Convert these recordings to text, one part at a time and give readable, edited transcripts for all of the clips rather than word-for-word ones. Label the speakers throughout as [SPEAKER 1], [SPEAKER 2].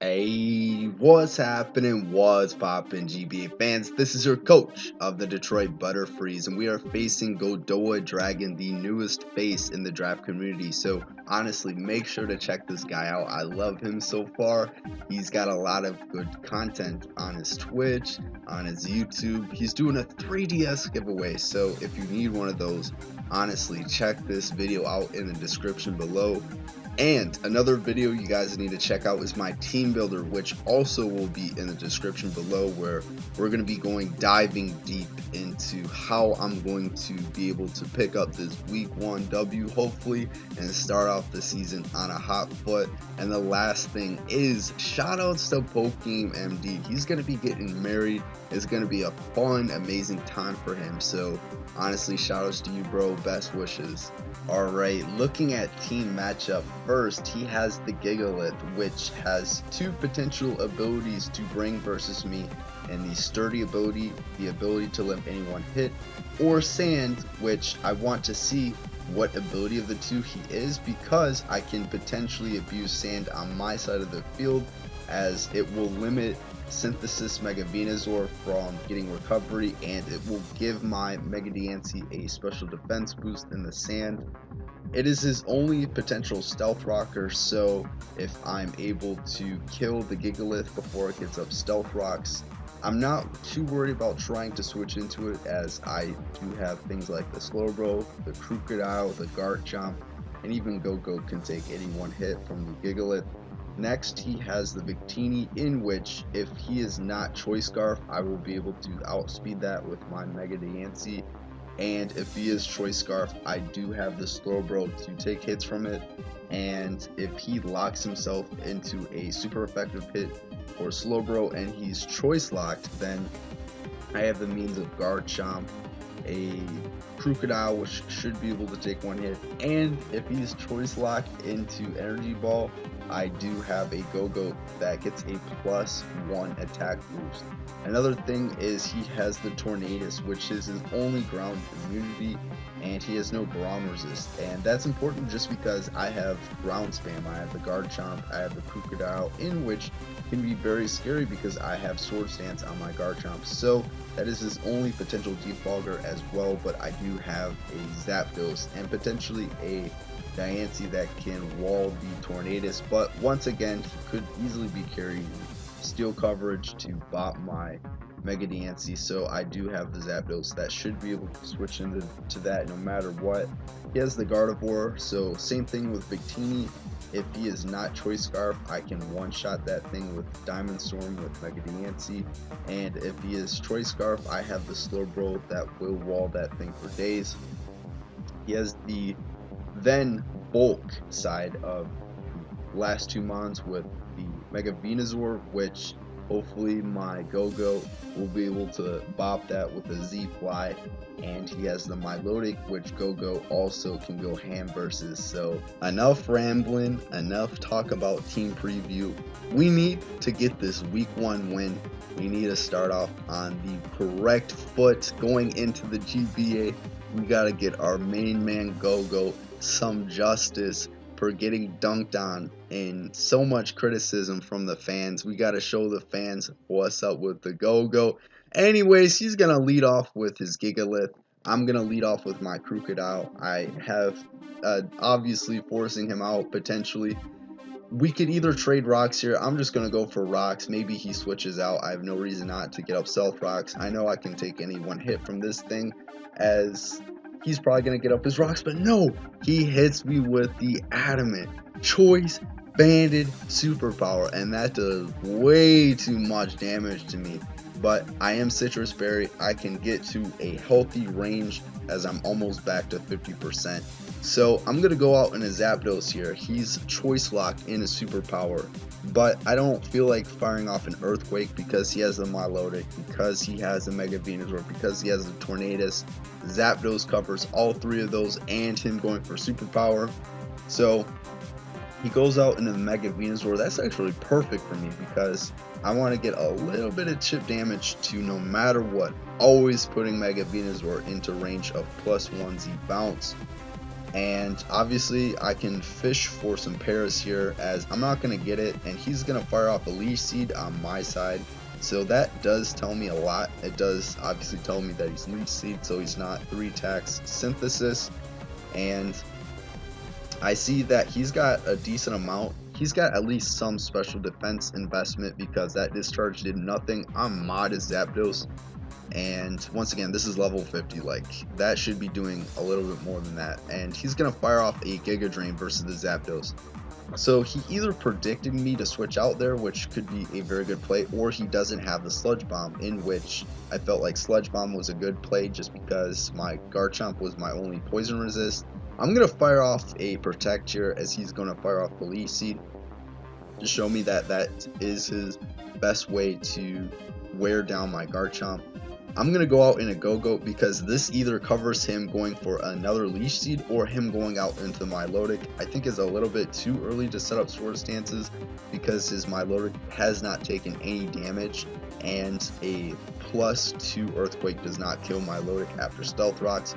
[SPEAKER 1] Hey, what's happening? What's poppin', GBA fans? This is your coach of the Detroit Butterfrees, and we are facing Gogoat Dragon, the newest face in the draft community. So, honestly, make sure to check this guy out. I love him so far. He's got a lot of good content on his Twitch, on his YouTube. He's doing a 3DS giveaway, so if you need one of those, honestly, check this video out in the description below. And another video you guys need to check out is my team builder, which also will be in the description below, where we're going to be diving deep into how I'm going to be able to pick up this week 1 W hopefully and start off the season on a hot foot. And the last thing is shout outs to Pokemon MD. He's going to be getting married. It's going to be a fun, amazing time for him. So honestly, shout outs to you, bro. Best wishes. Alright, looking at team matchup, first he has the Gigalith, which has two potential abilities to bring versus me, and the sturdy ability, the ability to let anyone hit, or sand, which I want to see what ability of the two he is, because I can potentially abuse sand on my side of the field, as it will limit Synthesis Mega Venusaur from getting recovery, and it will give my Mega Diancie a special defense boost in the sand. It is his only potential stealth rocker, so if I'm able to kill the Gigalith before it gets up stealth rocks, I'm not too worried about trying to switch into it, as I do have things like the Slowbro, the Crocodile, the Garchomp, and even Gogoat can take any one hit from the Gigalith. Next, he has the Victini, in which if he is not Choice Scarf, I will be able to outspeed that with my Mega Diancie. And if he is Choice Scarf, I do have the Slowbro to take hits from it. And if he locks himself into a super effective hit for Slowbro and he's Choice Locked, then I have the means of Garchomp, a Crocodile, which should be able to take one hit, and if he's Choice Locked into Energy Ball, I do have a Gogoat that gets a +1 attack boost. Another thing is he has the Tornadus, which is his only ground immunity, and he has no ground resist, and that's important just because I have ground spam. I have the Garchomp, I have the Crocodile, in which can be very scary because I have Sword Stance on my Garchomp, so that is his only potential defogger as well. But I do have a Zapdos and potentially a Diancie that can wall the Tornadus, but once again he could easily be carrying steel coverage to bop my Mega Diancie, so I do have the Zapdos that should be able to switch into that no matter what. He has the Gardevoir, so same thing with Victini. If he is not Choice Scarf, I can one-shot that thing with Diamond Storm with Mega Diancie, and if he is Choice Scarf, I have the Slowbro that will wall that thing for days. He has the then bulk side of the last two mons with the Mega Venusaur, which hopefully my Gogoat will be able to bop that with a Z-Fly, and he has the Milotic, which Gogoat also can go ham versus. So enough rambling, enough talk about team preview. We need to get this week 1 win. We need to start off on the correct foot going into the GBA. We gotta get our main man Gogoat some justice for getting dunked on and so much criticism from the fans. We got to show the fans what's up with the Gogoat. Anyways, he's going to lead off with his Gigalith. I'm going to lead off with my Crocodile. I have obviously forcing him out potentially. We could either trade rocks here. I'm just going to go for rocks. Maybe he switches out. I have no reason not to get up Stealth Rocks. I know I can take any one hit from this thing, as he's probably going to get up his rocks, but no, he hits me with the Adamant Choice Banded Superpower, and that does way too much damage to me. But I am Citrus Berry. I can get to a healthy range as I'm almost back to 50%. So I'm going to go out in a Zapdos here. He's Choice Locked in a Superpower, but I don't feel like firing off an Earthquake because he has the Milotic, because he has the Mega Venusaur, because he has the Tornadus. Zapdos covers all three of those and him going for Superpower. So he goes out in the Mega Venusaur. That's actually perfect for me because I want to get a little bit of chip damage to no matter what. Always putting Mega Venusaur into range of +1 Z bounce. And obviously I can fish for some pairs here, as I'm not going to get it, and he's going to fire off a leash seed on my side. So that does tell me a lot. It does obviously tell me that he's leash seed, so he's not 3 tax synthesis. And I see that he's got a decent amount. He's got at least some special defense investment, because that discharge did nothing on mod as Zapdos. And once again, this is level 50, like that should be doing a little bit more than that. And he's gonna fire off a Giga Drain versus the Zapdos. So he either predicted me to switch out there, which could be a very good play, or he doesn't have the Sludge Bomb, in which I felt like Sludge Bomb was a good play just because my Garchomp was my only poison resist. I'm gonna fire off a Protect here, as he's gonna fire off the Leaf Seed to show me that that is his best way to wear down my Garchomp. I'm going to go out in a Gogoat, because this either covers him going for another Leash Seed or him going out into Milotic. I think is a little bit too early to set up Sword Stances, because his Milotic has not taken any damage, and a +2 Earthquake does not kill Milotic after Stealth Rocks.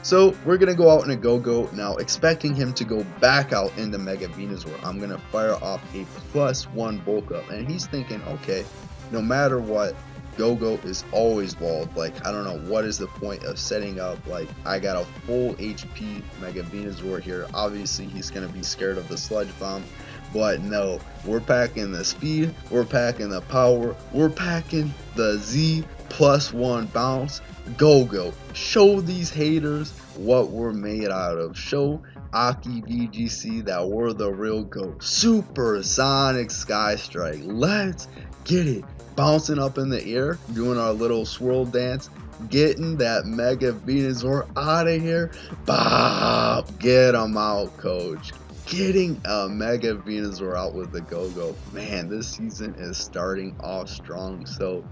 [SPEAKER 1] So we're going to go out in a Gogoat now, expecting him to go back out into Mega Venusaur. I'm going to fire off a +1 Bulk Up, and he's thinking, okay, no matter what, Gogoat is always walled. Like, I don't know what is the point of setting up. Like, I got a full HP Mega Venusaur here. Obviously he's gonna be scared of the Sludge Bomb, but no, we're packing the speed, we're packing the power, we're packing the Z +1 bounce. Gogoat, show these haters what we're made out of. Show Aki VGC that we're the real GOAT. Supersonic Sky Strike, let's get it. Bouncing up in the air, doing our little swirl dance, getting that Mega Venusaur out of here. Bob, get him out, coach. Getting a Mega Venusaur out with the Gogoat. Man, this season is starting off strong. So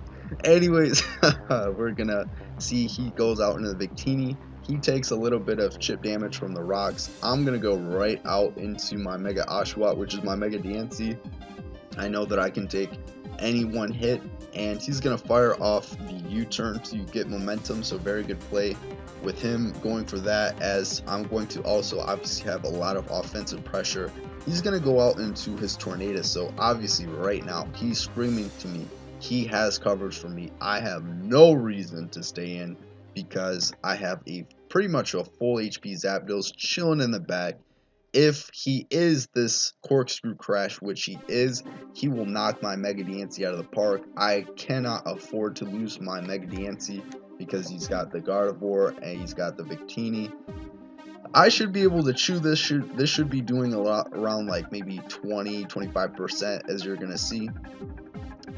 [SPEAKER 1] anyways, we're gonna see he goes out into the Victini. He takes a little bit of chip damage from the rocks. I'm gonna go right out into my Mega Oshawott, which is my Mega DNC. I know that I can take any one hit, and he's gonna fire off the U-turn to get momentum, so very good play with him going for that, as I'm going to also obviously have a lot of offensive pressure. He's gonna go out into his Tornadus, so obviously right now he's screaming to me, he has coverage for me. I have no reason to stay in, because I have a pretty much a full HP Zapdos chilling in the back. If he is this corkscrew crash, which he is, he will knock my Mega DNC out of the park. I cannot afford to lose my Mega DNC, because he's got the Gardevoir and he's got the Victini. I should be able to chew this. This should be doing a lot, around like maybe 20-25%, as you're going to see.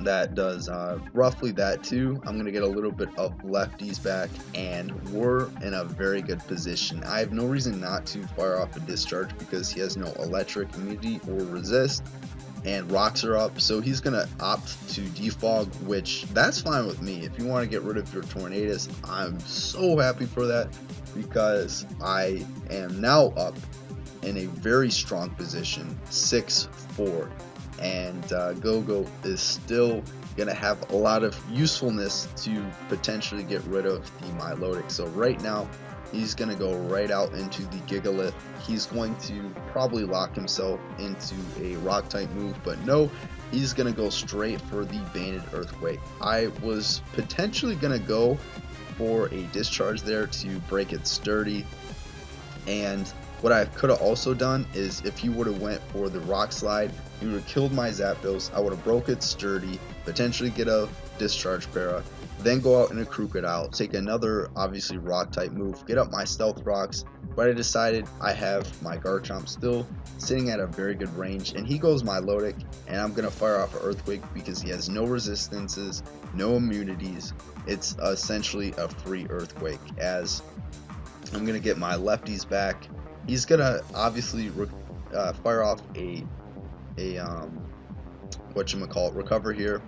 [SPEAKER 1] That does roughly that too. I'm gonna get a little bit of lefties back, and we're in a very good position. I have no reason not to fire off a discharge, because he has no electric immunity or resist, and rocks are up, so he's gonna opt to defog, which that's fine with me. If you want to get rid of your Tornadus, I'm so happy for that, because I am now up in a very strong position, 6-4. And Gogoat is still gonna have a lot of usefulness to potentially get rid of the Milotic. So right now he's gonna go right out into the Gigalith. He's going to probably lock himself into a rock type move, but no, he's gonna go straight for the Banded Earthquake. I was potentially gonna go for a discharge there to break it sturdy, and what I could have also done is, if you would have went for the Rock Slide, you would have killed my Zapdos. I would have broke it sturdy, potentially get a Discharge Para, then go out in a Crocodile, take another obviously Rock type move, get up my Stealth Rocks. But I decided I have my Garchomp still sitting at a very good range, and he goes Milotic, and I'm gonna fire off an Earthquake because he has no resistances, no immunities. It's essentially a free Earthquake, as I'm gonna get my lefties back. He's gonna obviously fire off a recover here.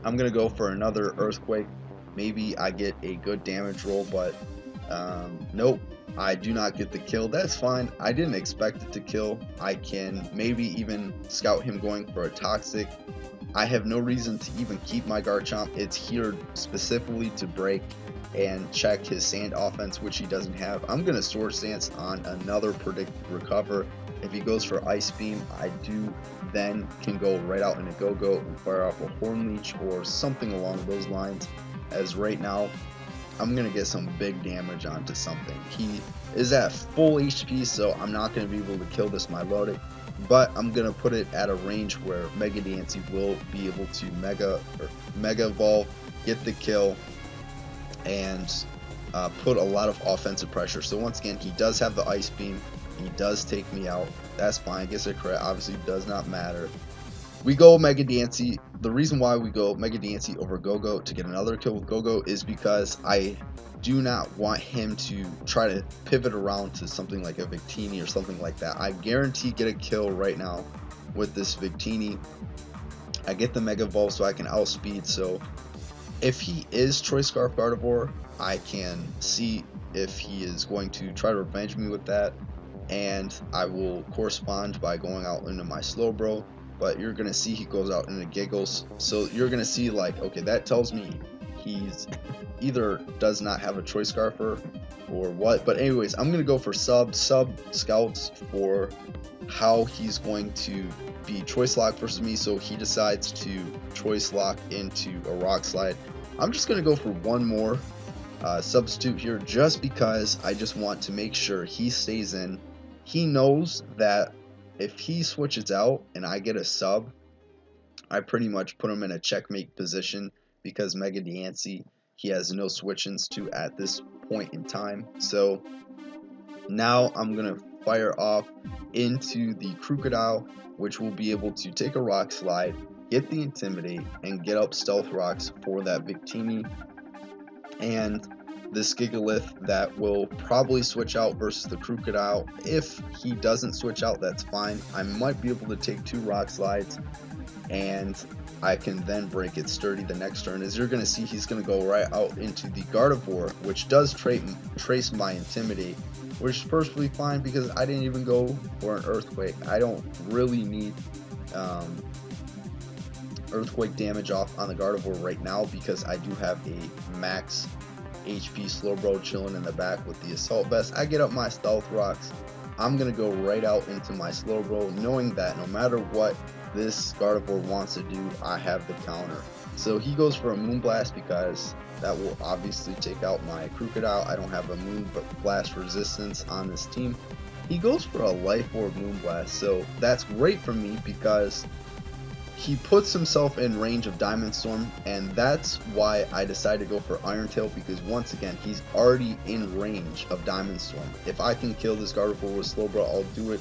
[SPEAKER 1] I'm gonna go for another Earthquake. Maybe I get a good damage roll, but nope, I do not get the kill. That's fine. I didn't expect it to kill. I can maybe even scout him going for a Toxic. I have no reason to even keep my Garchomp. It's here specifically to break and check his Sand offense, which he doesn't have. I'm going to Swords Dance on another predicted recover. If he goes for Ice Beam, I do then can go right out into Gogoat and fire off a Horn Leech or something along those lines, as right now I'm going to get some big damage onto something. He is at full HP, so I'm not going to be able to kill this Milotic, but I'm going to put it at a range where Mega Diancie will be able to Mega Evolve, get the kill, and put a lot of offensive pressure. So once again, he does have the Ice Beam. He does take me out. That's fine. Gets a crit. Obviously does not matter. We go Mega Diancie. The reason why we go Mega Diancie over Gogoat to get another kill with Gogoat is because I do not want him to try to pivot around to something like a Victini or something like that. I guarantee get a kill right now with this Victini. I get the Mega Evolve so I can outspeed. So if he is Choice Scarf Gardevoir, I can see if he is going to try to revenge me with that, and I will correspond by going out into my Slowbro. But you're gonna see he goes out into Giggles, so you're gonna see like, okay, that tells me he's either does not have a Choice Scarfer or what. But anyways, I'm gonna go for sub scouts for how he's going to be Choice Lock versus me. So he decides to Choice Lock into a Rock Slide. I'm just gonna go for one more substitute here, just because I just want to make sure he stays in. He knows that if he switches out and I get a sub, I pretty much put him in a checkmate position, because Mega Diancie he has no switch-ins to at this point in time. So now I'm gonna fire off into the Crocodile, which will be able to take a Rock Slide, get the Intimidate, and get up Stealth Rocks for that Victini and this Gigalith that will probably switch out versus the Crocodile. If he doesn't switch out, that's fine. I might be able to take 2 Rock Slides, and I can then break it sturdy the next turn. As you're going to see, he's going to go right out into the Gardevoir, which does trace my Intimidate, which is perfectly fine because I didn't even go for an Earthquake. I don't really need Earthquake damage off on the Gardevoir right now, because I do have a max HP Slowbro chilling in the back with the Assault Vest. I get up my Stealth Rocks. I'm going to go right out into my Slowbro, knowing that no matter what this Gardevoir wants to do, I have the counter. So he goes for a Moonblast, because that will obviously take out my Crocodile. I don't have a Moonblast resistance on this team. He goes for a Life Orb Moonblast, so that's great for me because he puts himself in range of Diamond Storm, and that's why I decided to go for Iron Tail, because once again, he's already in range of Diamond Storm. If I can kill this Gardevoir with Slowbro, I'll do it.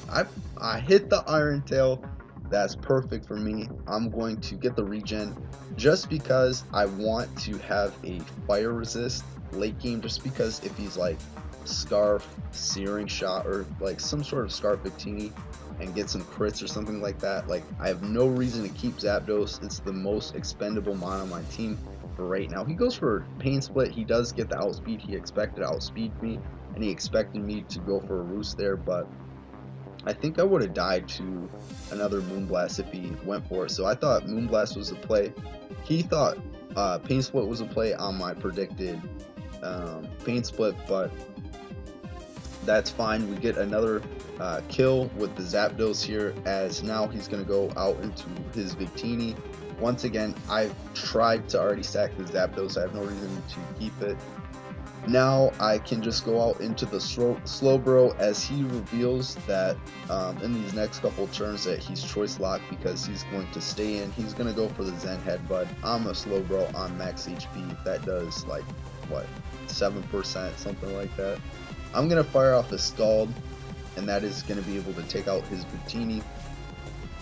[SPEAKER 1] I hit the Iron Tail. That's perfect for me. I'm going to get the regen just because I want to have a fire resist late game, just because if he's like Scarf, Searing Shot, or like some sort of Scarf Victini and get some crits or something like that, like I have no reason to keep Zapdos. It's the most expendable mon on my team for right now. He goes for Pain Split. He does get the outspeed. He expected to outspeed me, and he expected me to go for a Roost there, but I think I would have died to another Moonblast if he went for it. So I thought Moonblast was a play. He thought Pain Split was a play on my predicted Pain Split, but that's fine. We get another kill with the Zapdos here, as now he's going to go out into his Victini. Once again, I've tried to already stack the Zapdos. I have no reason to keep it. Now I can just go out into the Slowbro, as he reveals that in these next couple turns that he's Choice Lock, because he's going to stay in. He's going to go for the Zen Headbutt. I'm a Slowbro on max HP. That does like, what, 7%, something like that. I'm going to fire off a Scald, and that is going to be able to take out his Victini.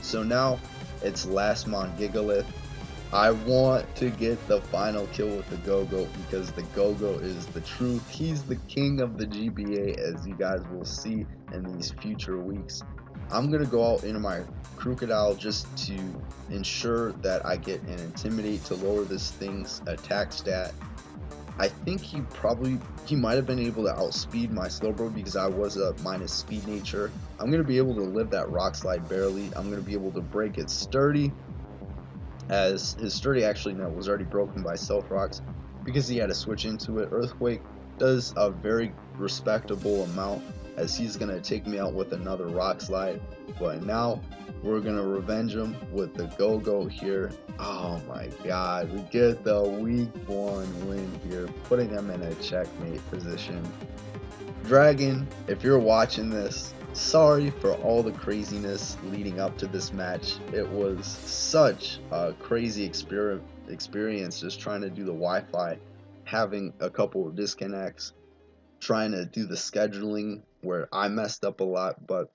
[SPEAKER 1] So now it's last mon Gigalith. I want to get the final kill with the Gogoat, because the Gogoat is the truth. He's the king of the GBA, as you guys will see in these future weeks. I'm going to go out into my Crocodile just to ensure that I get an Intimidate to lower this thing's attack stat. I think he might have been able to outspeed my Slowbro, because I was a minus speed nature. I'm going to be able to live that Rock Slide barely. I'm going to be able to break it sturdy, as his sturdy actually was already broken by stealth rocks because he had to switch into it. Earthquake does a very respectable amount as he's going to take me out with another rock slide, but now we're going to revenge him with the Gogoat here. Oh my god, we get the week 1 win here, putting him in a checkmate position. Dragon, if you're watching this, sorry for all the craziness leading up to this match. It was such a crazy experience just trying to do the Wi-Fi, having a couple of disconnects, trying to do the scheduling where I messed up a lot, but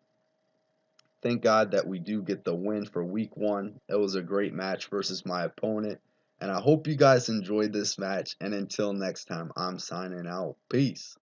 [SPEAKER 1] thank God that we do get the win for week 1. It was a great match versus my opponent, and I hope you guys enjoyed this match, and until next time, I'm signing out. Peace.